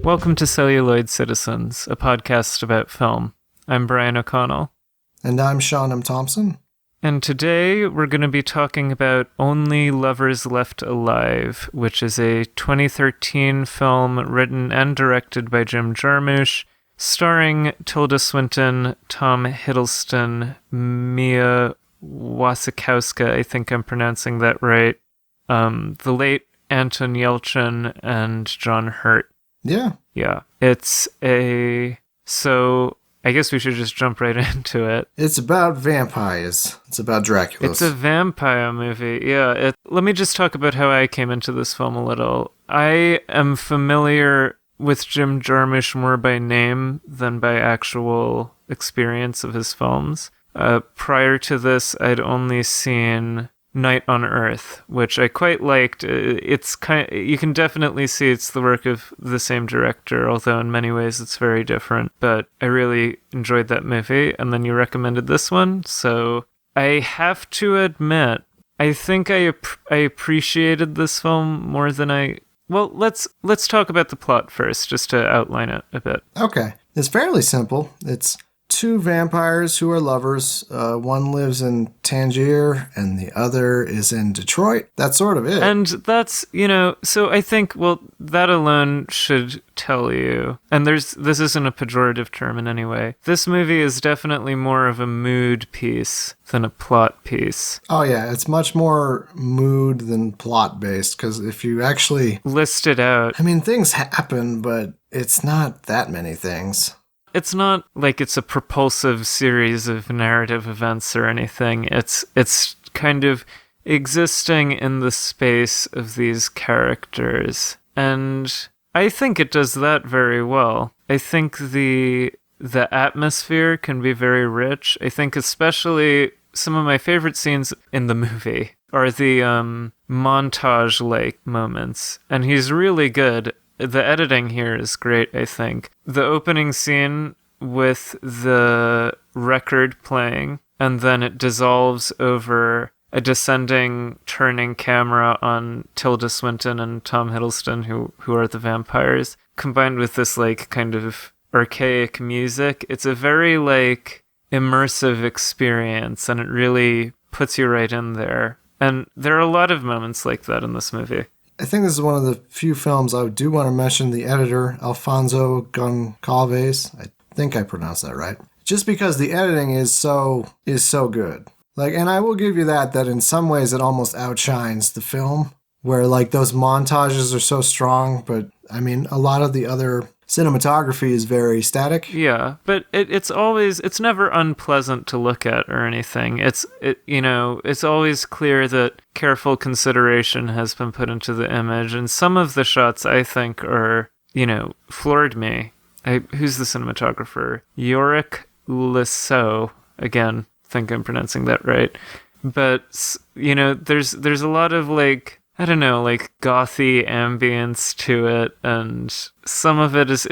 Welcome to Celluloid Citizens, a podcast about film. I'm Brian O'Connell. And I'm Sean M. Thompson. And today we're going to be talking about Only Lovers Left Alive, which is a 2013 film written and directed by Jim Jarmusch, starring Tilda Swinton, Tom Hiddleston, Mia Wasikowska, I think I'm pronouncing that right, the late Anton Yelchin, and John Hurt. Yeah. So I guess we should just jump right into it. It's about vampires. It's about Dracula. It's a vampire movie, yeah. Let me just talk about how I came into this film a little. I am familiar with Jim Jarmusch more by name than by actual experience of his films. Prior to this, I'd only seen Night on Earth, which I quite liked. You can definitely see it's the work of the same director, although in many ways it's very different. But I really enjoyed that movie, and then you recommended this one, so I have to admit, I think I appreciated this film more than I. Well, let's talk about the plot first, just to outline it a bit. Okay, it's fairly simple. It's two vampires who are lovers. One lives in Tangier and the other is in Detroit. That's sort of it. And that's, so I think, that alone should tell you, and this isn't a pejorative term in any way. This movie is definitely more of a mood piece than a plot piece. Oh yeah, it's much more mood than plot based, because if you actually list it out, things happen, but it's not that many things. It's not like it's a propulsive series of narrative events or anything. It's kind of existing in the space of these characters. And I think it does that very well. I think the atmosphere can be very rich. I think especially some of my favorite scenes in the movie are the montage-like moments. And he's really good. The editing here is great, I think. The opening scene with the record playing, and then it dissolves over a descending, turning camera on Tilda Swinton and Tom Hiddleston, who are the vampires, combined with this, kind of archaic music. It's a very, immersive experience, and it really puts you right in there. And there are a lot of moments like that in this movie. I think this is one of the few films I do want to mention the editor, Alfonso Goncalves. I think I pronounced that right. Just because the editing is so good. And I will give you that in some ways it almost outshines the film, where those montages are so strong, but a lot of the other cinematography is very static. Yeah, but it's never unpleasant to look at or anything. It's always clear that careful consideration has been put into the image, and some of the shots I think are, floored me. Who's the cinematographer? Yorick Lisseau. Again, think I'm pronouncing that right. But, there's a lot of gothy ambience to it, and some of it is,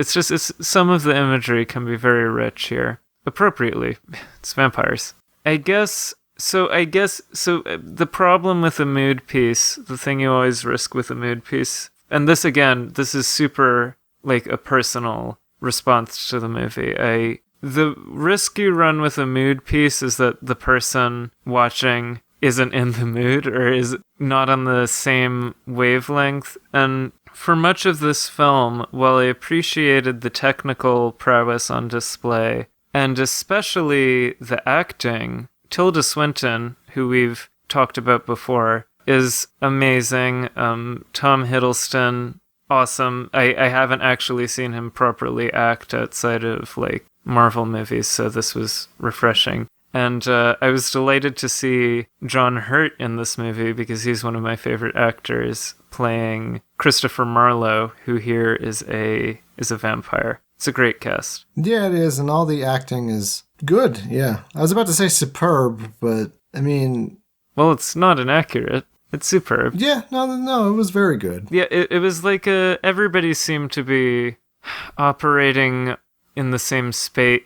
some of the imagery can be very rich here. Appropriately. It's vampires. I guess, the problem with a mood piece, the thing you always risk with a mood piece, and this is super, a personal response to the movie. The risk you run with a mood piece is that the person watching isn't in the mood or is not on the same wavelength. And for much of this film, while I appreciated the technical prowess on display, and especially the acting, Tilda Swinton, who we've talked about before, is amazing. Tom Hiddleston, awesome. I haven't actually seen him properly act outside of Marvel movies, so this was refreshing. And I was delighted to see John Hurt in this movie because he's one of my favorite actors, playing Christopher Marlowe, who here is a vampire. It's a great cast. Yeah, it is, and all the acting is good, yeah. I was about to say superb, but well, it's not inaccurate. It's superb. Yeah, no, it was very good. Yeah, it was everybody seemed to be operating in the same space.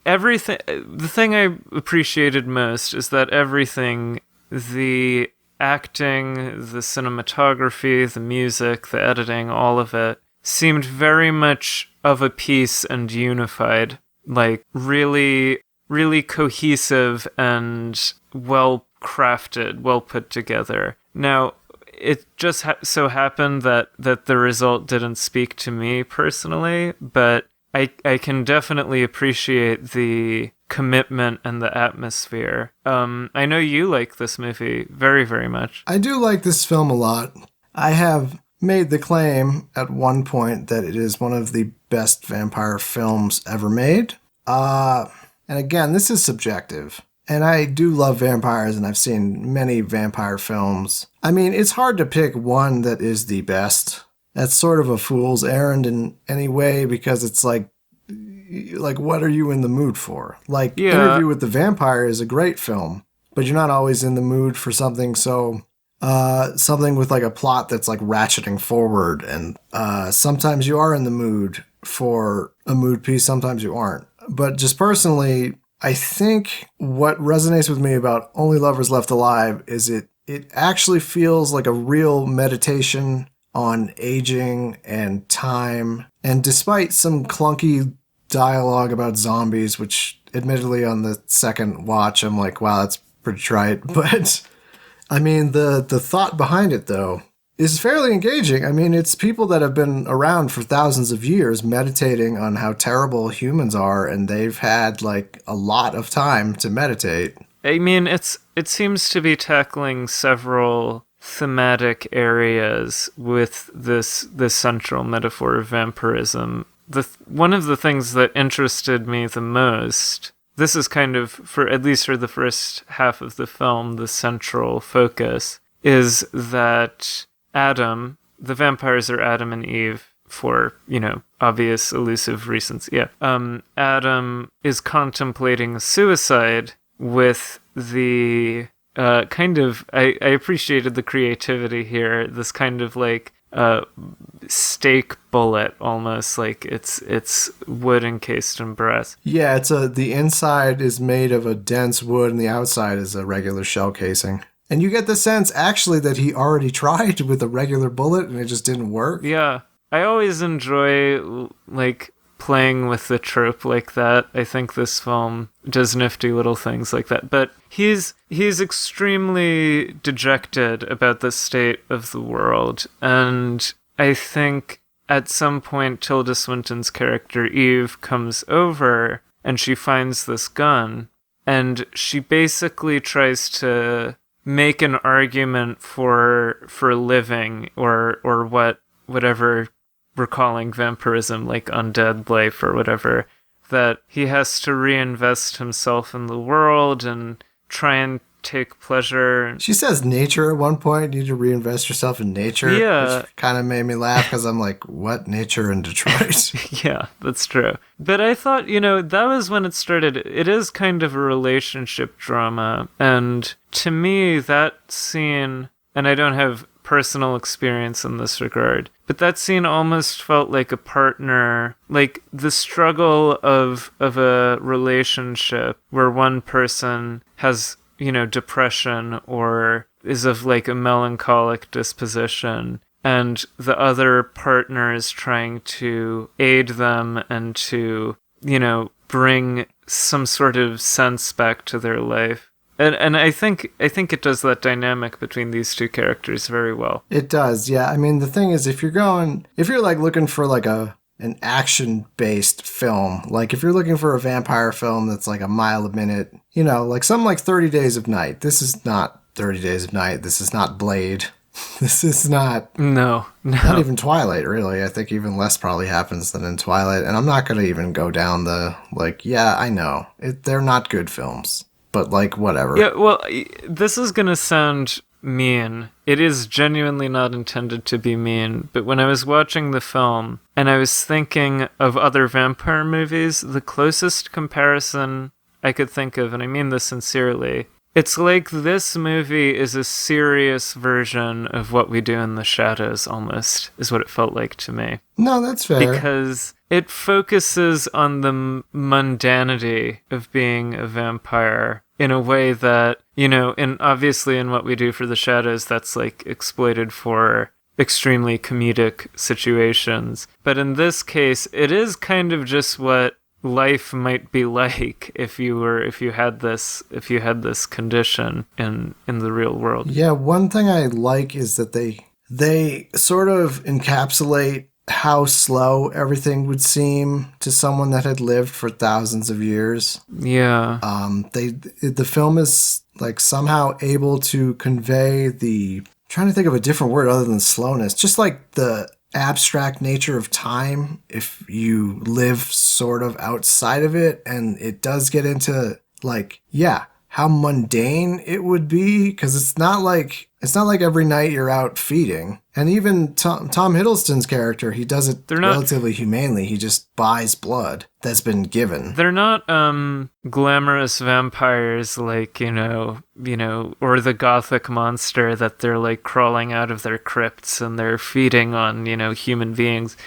Everything, the thing I appreciated most is that everything, the acting, the cinematography, the music, the editing, all of it seemed very much of a piece and unified, like really, really cohesive and well crafted, well put together. Now, it just so happened that the result didn't speak to me personally, but I can definitely appreciate the commitment and the atmosphere. I know you like this movie very, very much. I do like this film a lot. I have made the claim at one point that it is one of the best vampire films ever made. And again, this is subjective. And I do love vampires, and I've seen many vampire films. I mean, it's hard to pick one that is the best. That's sort of a fool's errand in any way, because it's like what are you in the mood for? Like, Interview with the Vampire is a great film, but you're not always in the mood for something something with like a plot that's like ratcheting forward, and sometimes you are in the mood for a mood piece, sometimes you aren't. But just personally, I think what resonates with me about Only Lovers Left Alive is it actually feels like a real meditation on aging and time. And despite some clunky dialogue about zombies, which admittedly on the second watch, I'm like, wow, that's pretty trite. But I mean, the thought behind it, though, is fairly engaging. I mean, it's people that have been around for thousands of years meditating on how terrible humans are, and they've had like a lot of time to meditate. I mean, it seems to be tackling several thematic areas with this central metaphor of vampirism. One of the things that interested me the most, this is kind of, at least for the first half of the film, the central focus, is that Adam, the vampires are Adam and Eve for, obvious elusive reasons. Yeah. Adam is contemplating suicide with the I appreciated the creativity here. This kind of like stake bullet, almost like it's wood encased in brass. Yeah, the inside is made of a dense wood and the outside is a regular shell casing. And you get the sense actually that he already tried with a regular bullet and it just didn't work. Yeah, I always enjoy like playing with the trope like that. I think this film does nifty little things like that. But he's extremely dejected about the state of the world. And I think at some point Tilda Swinton's character Eve comes over and she finds this gun. And she basically tries to make an argument for living or whatever we're calling vampirism, like undead life or whatever, that he has to reinvest himself in the world and try and take pleasure. She says nature at one point. You need to reinvest yourself in nature. Yeah. Which kind of made me laugh because I'm like, what nature in Detroit? Yeah, that's true. But I thought, that was when it started. It is kind of a relationship drama. And to me, that scene, and I don't have personal experience in this regard, but that scene almost felt like a partner, like the struggle of a relationship where one person has, depression or is of like a melancholic disposition, and the other partner is trying to aid them and to, bring some sort of sense back to their life. And I think it does that dynamic between these two characters very well. It does, yeah. I mean, the thing is, if you're like looking for like an action-based film, like if you're looking for a vampire film that's like a mile a minute, like something like 30 Days of Night. This is not 30 Days of Night. This is not Blade. This is not... No. Not even Twilight, really. I think even less probably happens than in Twilight. And I'm not going to even go down the, like, yeah, I know. They're not good films. But, like, whatever. Yeah, well, this is going to sound mean. It is genuinely not intended to be mean. But when I was watching the film, and I was thinking of other vampire movies, the closest comparison I could think of, and I mean this sincerely, it's like this movie is a serious version of What We Do in the Shadows, almost, is what it felt like to me. No, that's fair. Because it focuses on the mundanity of being a vampire in a way that, obviously in What We Do for the Shadows, that's like exploited for extremely comedic situations. But in this case, it is kind of just what life might be like if you had this condition in the real world. Yeah, one thing I like is that they sort of encapsulate how slow everything would seem to someone that had lived for thousands of years. Yeah. The film is like somehow able to convey trying to think of a different word other than slowness, just like the abstract nature of time if you live sort of outside of it. And it does get into like, yeah, how mundane it would be, because it's not like every night you're out feeding. And even Tom Hiddleston's character, he does it relatively humanely. He just buys blood that's been given. They're not glamorous vampires like, you know, or the gothic monster that they're like crawling out of their crypts and they're feeding on, you know, human beings.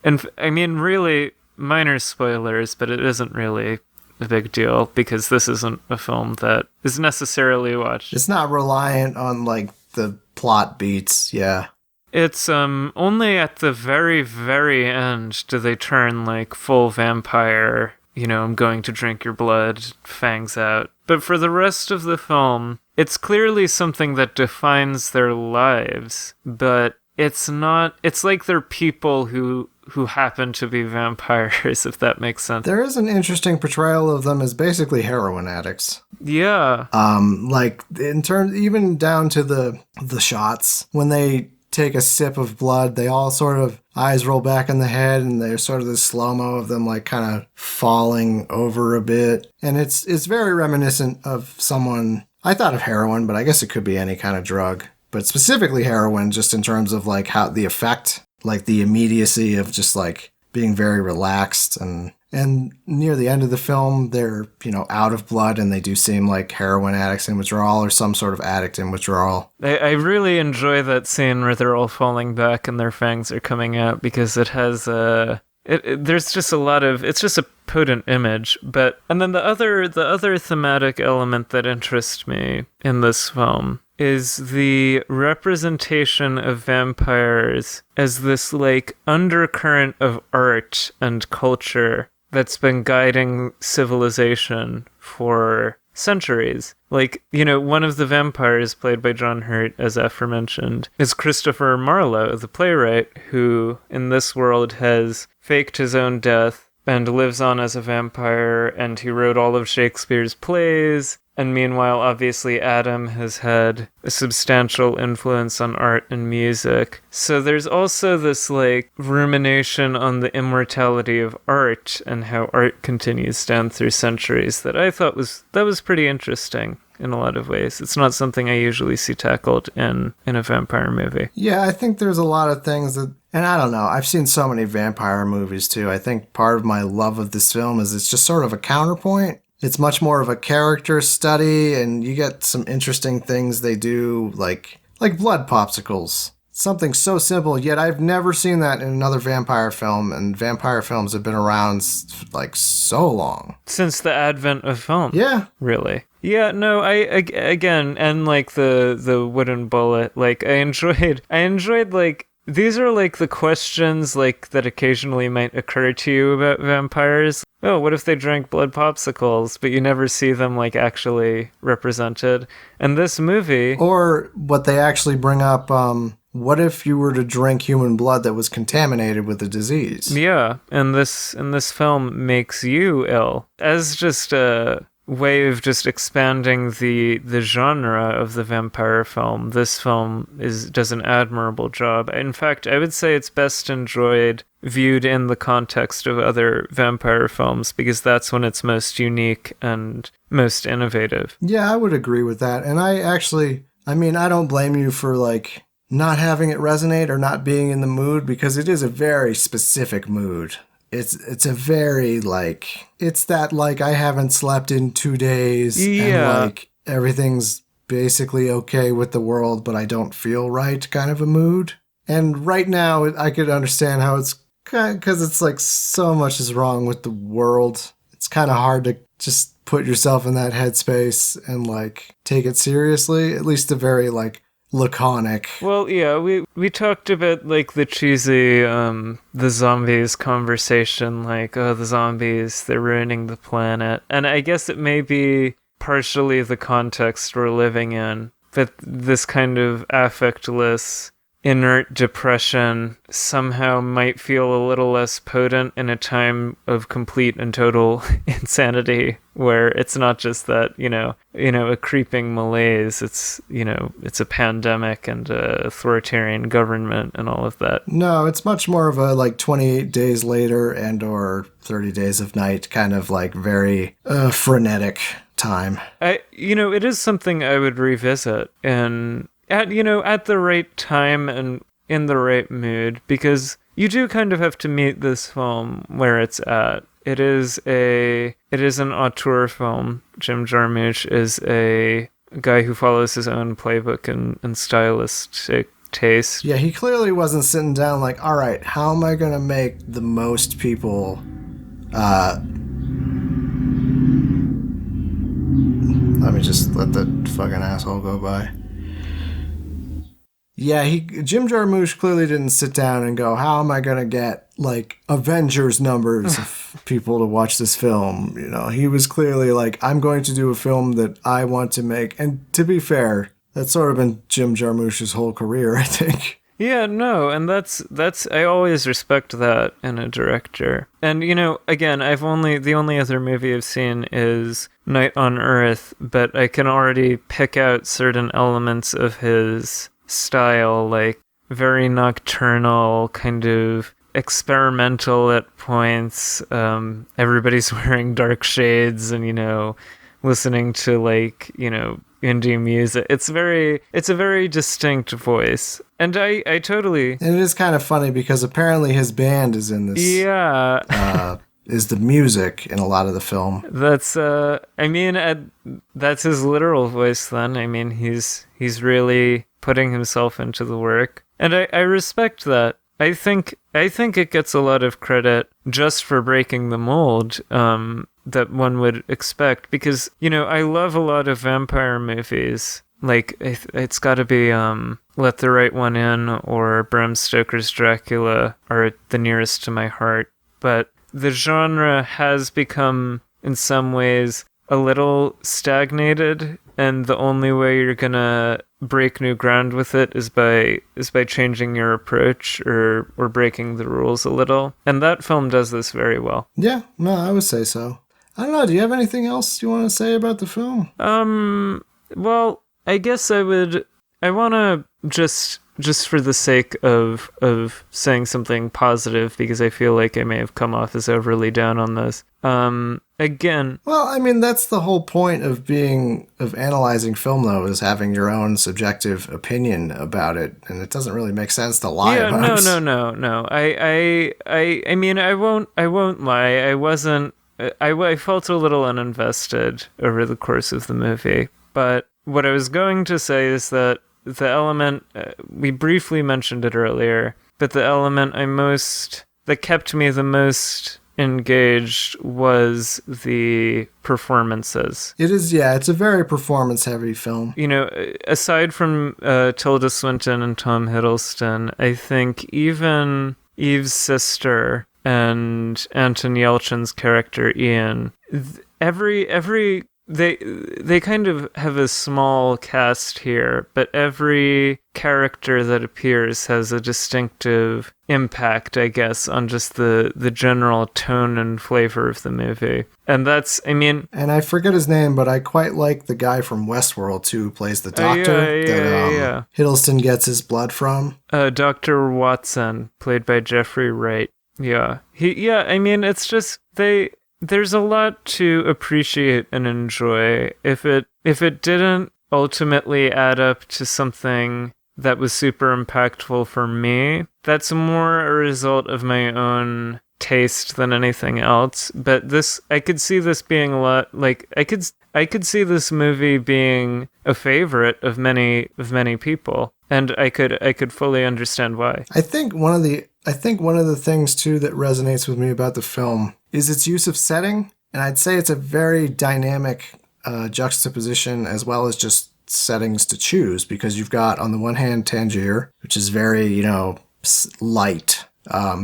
And I mean, really minor spoilers, but it isn't really a big deal because this isn't a film that is necessarily watched. It's not reliant on like the plot beats. Yeah. It's only at the very, very end do they turn like full vampire, you know, I'm going to drink your blood, fangs out. But for the rest of the film, it's clearly something that defines their lives, but it's not, it's like they're people who happen to be vampires, if that makes sense. There is an interesting portrayal of them as basically heroin addicts. Yeah. Like in terms, even down to the shots, when they take a sip of blood, they all sort of eyes roll back in the head, and there's sort of this slow-mo of them like kind of falling over a bit. And it's very reminiscent of someone, I thought of heroin, but I guess it could be any kind of drug, but specifically heroin, just in terms of like how the effect, like the immediacy of just like being very relaxed. And near the end of the film, they're, you know, out of blood, and they do seem like heroin addicts in withdrawal or some sort of addict in withdrawal. I really enjoy that scene where they're all falling back and their fangs are coming out, because it has there's just a lot of, it's just a potent image. And then the other thematic element that interests me in this film is the representation of vampires as this like undercurrent of art and culture that's been guiding civilization for centuries. Like, you know, one of the vampires played by John Hurt, as aforementioned, is Christopher Marlowe, the playwright, who in this world has faked his own death and lives on as a vampire, and he wrote all of Shakespeare's plays. And meanwhile, obviously, Adam has had a substantial influence on art and music. So there's also this, like, rumination on the immortality of art and how art continues down through centuries that I thought was pretty interesting in a lot of ways. It's not something I usually see tackled in a vampire movie. Yeah, I think there's a lot of things that, and I don't know, I've seen so many vampire movies too. I think part of my love of this film is it's just sort of a counterpoint. It's much more of a character study, and you get some interesting things they do, like blood popsicles. Something so simple, yet I've never seen that in another vampire film, and vampire films have been around like so long. Since the advent of film. Yeah. Really. Yeah, no, I again, and like the wooden bullet, like I enjoyed like, these are like the questions like that occasionally might occur to you about vampires. Oh, what if they drank blood popsicles, but you never see them like actually represented? And this movie, or what they actually bring up, what if you were to drink human blood that was contaminated with a disease? Yeah, and this film makes you ill. As just a way of just expanding the genre of the vampire film, this film does an admirable job. In fact, I would say it's best enjoyed viewed in the context of other vampire films, because that's when it's most unique and most innovative. Yeah, I would agree with that. And I don't blame you for like not having it resonate or not being in the mood, because it is a very specific mood. It's a very like, it's that like I haven't slept in 2 days, yeah, and like everything's basically okay with the world, but I don't feel right kind of a mood. And right now I could understand how it's kind of, because it's like so much is wrong with the world. It's kind of hard to just put yourself in that headspace and like take it seriously. At least a very like laconic. Well, yeah, we talked about like the cheesy the zombies conversation, like, oh, the zombies, they're ruining the planet. And I guess it may be partially the context we're living in, but this kind of affectless inert depression somehow might feel a little less potent in a time of complete and total insanity, where it's not just that, a creeping malaise. It's, it's a pandemic and a authoritarian government and all of that. No, it's much more of a like 28 days later and or 30 days of night kind of like very frenetic time. It is something I would revisit and at the right time and in the right mood, because you do kind of have to meet this film where it's at. It is an auteur film. Jim Jarmusch is a guy who follows his own playbook and stylistic taste. Yeah, he clearly wasn't sitting down like, all right, how am I going to make the most people let me just let the fucking asshole go by. Yeah, Jim Jarmusch clearly didn't sit down and go, how am I going to get, like, Avengers numbers of people to watch this film? He was clearly like, I'm going to do a film that I want to make. And to be fair, that's sort of been Jim Jarmusch's whole career, I think. Yeah, no, and that's I always respect that in a director. And again, the only other movie I've seen is Night on Earth, but I can already pick out certain elements of his style, like very nocturnal, kind of experimental at points. Everybody's wearing dark shades and listening to like indie music. It's a very distinct voice, and I totally. And it is kind of funny because apparently his band is in this. Yeah. Is the music in a lot of the film. That's that's his literal voice then. I mean, he's really putting himself into the work. And I respect that. I think it gets a lot of credit just for breaking the mold that one would expect, because I love a lot of vampire movies. Like it's got to be Let the Right One In or Bram Stoker's Dracula are the nearest to my heart. But the genre has become, in some ways, a little stagnated, and the only way you're gonna break new ground with it is by changing your approach or breaking the rules a little. And that film does this very well. Yeah, no, I would say so. I don't know, do you have anything else you want to say about the film? Well, I guess I want to just for the sake of saying something positive, because I feel like I may have come off as overly down on this. Again. Well, I mean, that's the whole point of analyzing film, though, is having your own subjective opinion about it, and it doesn't really make sense to lie about it. No. I mean, I won't lie. I wasn't. I felt a little uninvested over the course of the movie, but what I was going to say is that the element, we briefly mentioned it earlier, but the element that kept me the most engaged was the performances. It is, yeah, it's a very performance-heavy film. Aside from Tilda Swinton and Tom Hiddleston, I think even Eve's sister and Anton Yelchin's character Ian, they kind of have a small cast here, but every character that appears has a distinctive impact, I guess, on just the general tone and flavor of the movie. And that's, I mean... And I forget his name, but I quite like the guy from Westworld, too, who plays the doctor that Hiddleston gets his blood from. Dr. Watson, played by Jeffrey Wright. Yeah. I mean, it's just, there's a lot to appreciate and enjoy. If it didn't ultimately add up to something that was super impactful for me, that's more a result of my own taste than anything else. But I could see this being a lot, like, I could see this movie being a favorite of many people, and I could fully understand why. I think one of the things too that resonates with me about the film is its use of setting, and I'd say it's a very dynamic juxtaposition as well as just settings to choose, because you've got, on the one hand, Tangier, which is very, light.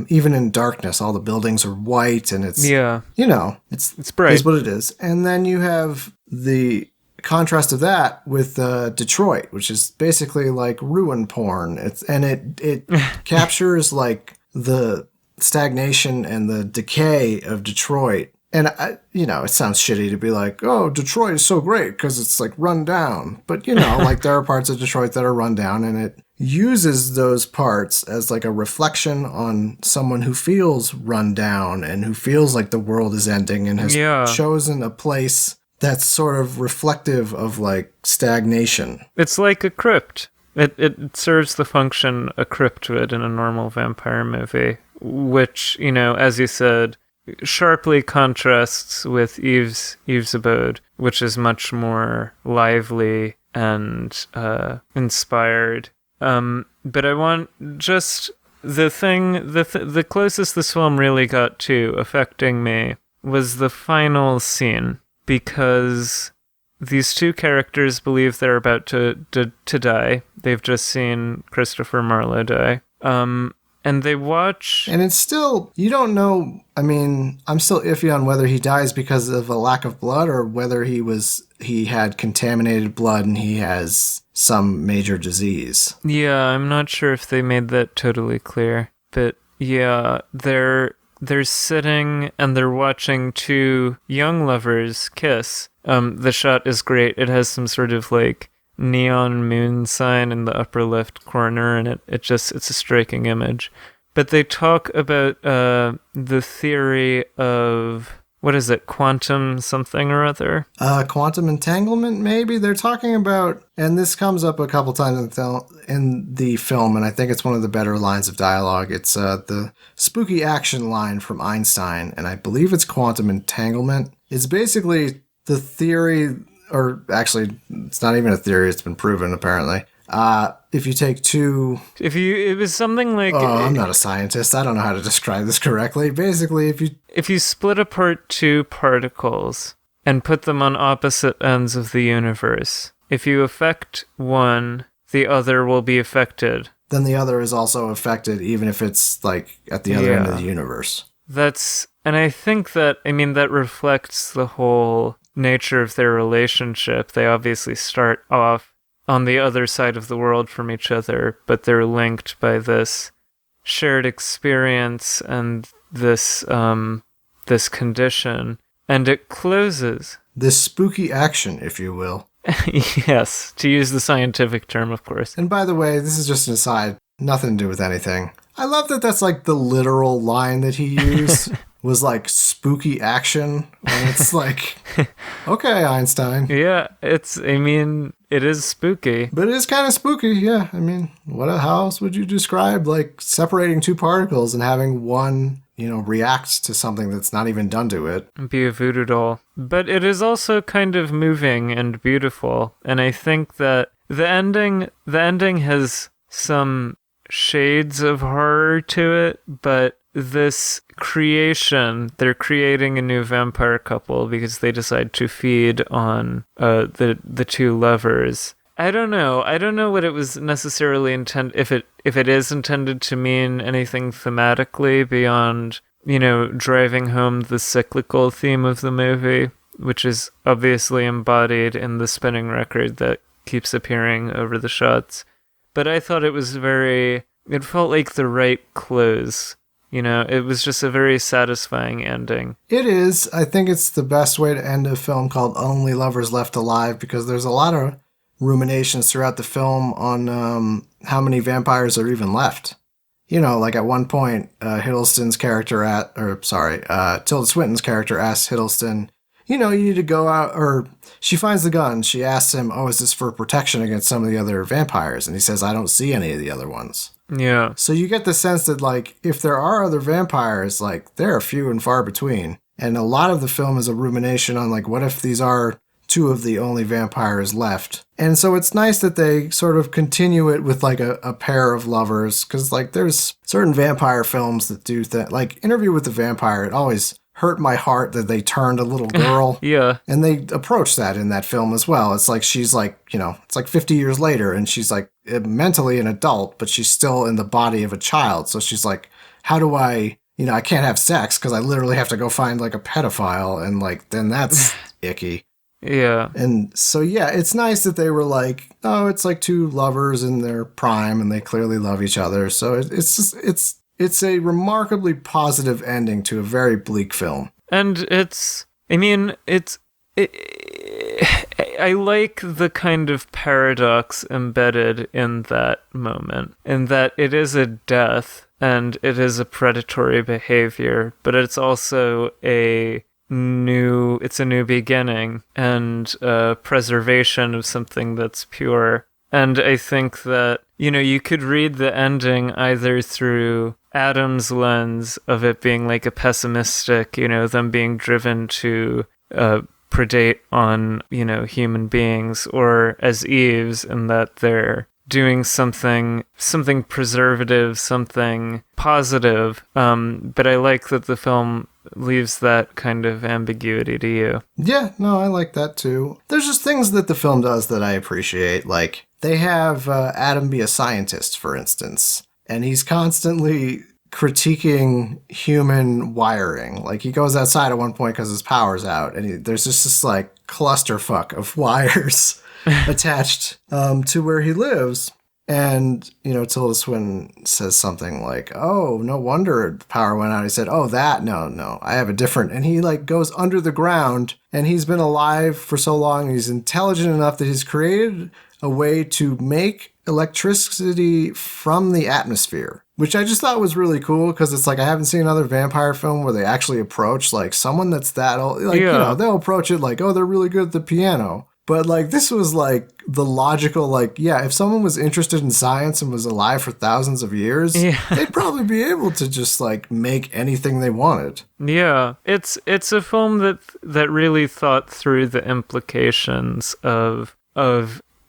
Even in darkness, all the buildings are white, and it's, it's bright. Is what it is. And then you have the contrast of that with Detroit, which is basically like ruin porn. It captures like the stagnation and the decay of Detroit. And it sounds shitty to be like, oh, Detroit is so great because it's like run down. But like there are parts of Detroit that are run down, and it uses those parts as like a reflection on someone who feels run down and who feels like the world is ending and has chosen a place that's sort of reflective of like stagnation. It's like a crypt. It serves the function a crypt would in a normal vampire movie, which, as you said, sharply contrasts with Eve's Abode, which is much more lively and inspired. But I want just the closest this film really got to affecting me was the final scene, because these two characters believe they're about to die. They've just seen Christopher Marlowe die. And they watch... And it's still... You don't know... I mean, I'm still iffy on whether he dies because of a lack of blood or whether he had contaminated blood and he has some major disease. Yeah, I'm not sure if they made that totally clear. But yeah, they're sitting and they're watching two young lovers kiss. The shot is great. It has some sort of like neon moon sign in the upper left corner, and it's a striking image. But they talk about the theory of, what is it, quantum something or other? Quantum entanglement, maybe? They're talking about, and this comes up a couple times in the film, and I think it's one of the better lines of dialogue. It's the spooky action line from Einstein, and I believe it's quantum entanglement. It's basically the theory, or actually, it's not even a theory, it's been proven apparently. If you take two... it was something like... Oh, I'm not a scientist. I don't know how to describe this correctly. Basically, if you split apart two particles and put them on opposite ends of the universe, if you affect one, the other will be affected. Then the other is also affected, even if it's like at the other end of the universe. And I think that reflects the whole nature of their relationship. They obviously start off on the other side of the world from each other, but they're linked by this shared experience and this condition, and it closes. This spooky action, if you will. Yes, to use the scientific term, of course. And by the way, this is just an aside, nothing to do with anything. I love that that's like the literal line that he used. Was like spooky action, and it's like, okay, Einstein. Yeah, it is spooky. But it is kind of spooky, yeah. How else would you describe like separating two particles and having one, react to something that's not even done to it? Be a voodoo doll. But it is also kind of moving and beautiful, and I think that the ending has some shades of horror to it, but this creation, they're creating a new vampire couple because they decide to feed on the two lovers. I don't know what it was necessarily intended, if it is intended to mean anything thematically beyond, driving home the cyclical theme of the movie, which is obviously embodied in the spinning record that keeps appearing over the shots. But I thought it felt like the right close. It was just a very satisfying ending. It is. I think it's the best way to end a film called Only Lovers Left Alive, because there's a lot of ruminations throughout the film on how many vampires are even left. Like at one point, Tilda Swinton's character asks Hiddleston, you need to go out, or she finds the gun. She asks him, oh, is this for protection against some of the other vampires? And he says, I don't see any of the other ones. Yeah. So you get the sense that, like, if there are other vampires, like, they're few and far between. And a lot of the film is a rumination on, like, what if these are two of the only vampires left? And so it's nice that they sort of continue it with, like, a pair of lovers. Because, like, there's certain vampire films that do that. Like, Interview with the Vampire, it always hurt my heart that they turned a little girl. Yeah. And they approach that in that film as well. It's like she's like, it's like 50 years later and she's like mentally an adult, but she's still in the body of a child. So she's like, how do I, I can't have sex because I literally have to go find like a pedophile and like, then that's icky. Yeah. And so, yeah, it's nice that they were like, oh, it's like two lovers in their prime and they clearly love each other. So it's a remarkably positive ending to a very bleak film. And I like the kind of paradox embedded in that moment, in that it is a death and it is a predatory behavior, but it's also a new beginning and preservation of something that's pure. And I think that, you could read the ending either through Adam's lens of it being like a pessimistic, them being driven to predate on, human beings, or as Eve's, in that they're doing something preservative, something positive. But I like that the film leaves that kind of ambiguity to you. Yeah, no, I like that too. There's just things that the film does that I appreciate. Like, they have Adam be a scientist, for instance, and he's constantly critiquing human wiring. Like, he goes outside at one point because his power's out, and there's just this like clusterfuck of wires attached to where he lives. And, Tilda Swinton says something like, oh, no wonder the power went out. He said, oh, no, I have a different. And he like goes under the ground, and he's been alive for so long. And he's intelligent enough that he's created a way to make electricity from the atmosphere, which I just thought was really cool, because it's like I haven't seen another vampire film where they actually approach like someone that's that old. Like, they'll approach it like, oh, they're really good at the piano. But like, this was like the logical, like, yeah, if someone was interested in science and was alive for thousands of years, they'd probably be able to just like make anything they wanted. Yeah, it's a film that really thought through the implications of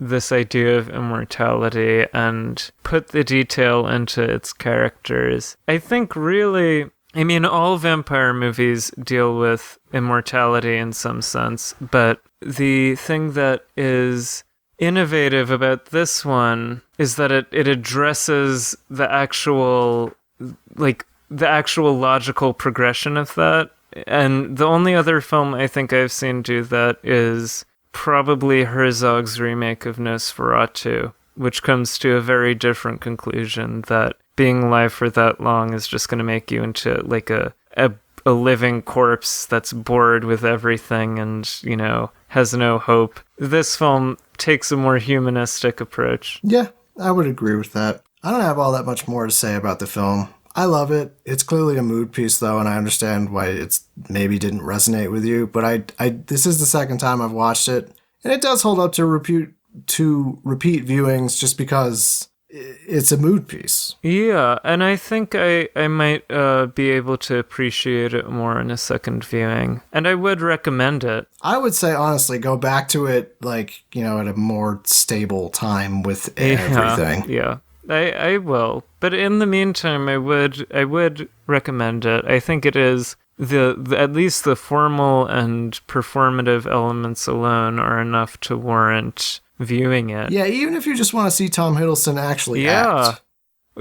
this idea of immortality and put the detail into its characters. I think really, all vampire movies deal with immortality in some sense, but the thing that is innovative about this one is that it addresses the actual logical progression of that. And the only other film I think I've seen do that is probably Herzog's remake of Nosferatu, which comes to a very different conclusion, that being alive for that long is just going to make you into like a living corpse that's bored with everything and, has no hope. This film takes a more humanistic approach. Yeah, I would agree with that. I don't have all that much more to say about the film. I love it. It's clearly a mood piece, though, and I understand why it's maybe didn't resonate with you. But this is the second time I've watched it, and it does hold up to repeat viewings, just because it's a mood piece. Yeah, and I think I might be able to appreciate it more in a second viewing, and I would recommend it. I would say, honestly, go back to it like at a more stable time with everything. Yeah. I will, but in the meantime, I would recommend it. I think it is the at least the formal and performative elements alone are enough to warrant viewing it. Yeah, even if you just want to see Tom Hiddleston actually act.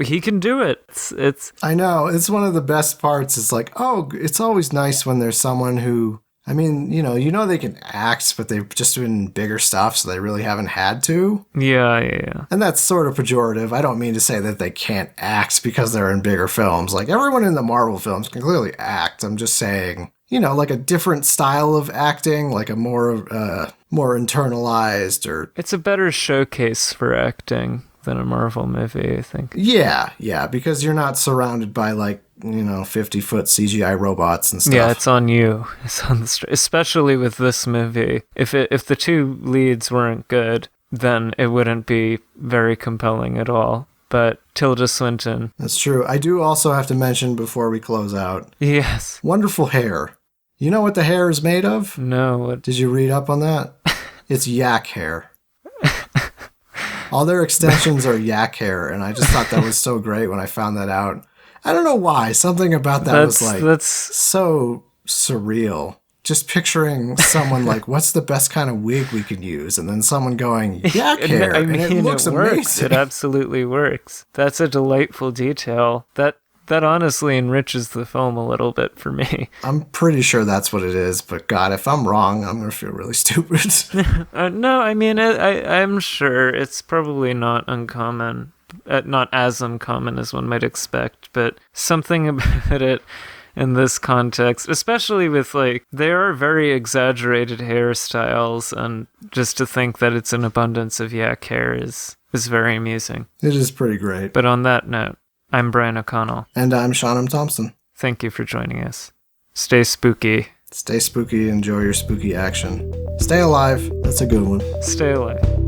He can do it. It's. I know, it's one of the best parts. It's like, oh, it's always nice when there's someone who. They can act, but they've just been bigger stuff, so they really haven't had to. Yeah. And that's sort of pejorative. I don't mean to say that they can't act because they're in bigger films. Like, everyone in the Marvel films can clearly act. I'm just saying, like a different style of acting, like a more internalized or... It's a better showcase for acting than a Marvel movie, I think. Yeah, because you're not surrounded by, 50-foot CGI robots and stuff. Yeah, it's on you. It's on the especially with this movie. If the two leads weren't good, then it wouldn't be very compelling at all. But Tilda Swinton. That's true. I do also have to mention before we close out. Yes. Wonderful hair. You know what the hair is made of? No. What? Did you read up on that? It's yak hair. All their extensions are yak hair, and I just thought that was so great when I found that out. I don't know why. Something about that was so surreal. Just picturing someone like, what's the best kind of wig we can use? And then someone going, yak hair. I mean, and it looks it works. amazing. It absolutely works. That's a delightful detail. That honestly enriches the film a little bit for me. I'm pretty sure that's what it is, but God, if I'm wrong, I'm going to feel really stupid. No, I mean, I'm sure it's probably not uncommon. Not as uncommon as one might expect, but something about it in this context, especially with, like, there are very exaggerated hairstyles, and just to think that it's an abundance of yak hair is very amusing. It is pretty great. But on that note, I'm Brian O'Connell. And I'm Sean M. Thompson. Thank you for joining us. Stay spooky. Stay spooky, enjoy your spooky action. Stay alive. That's a good one. Stay alive.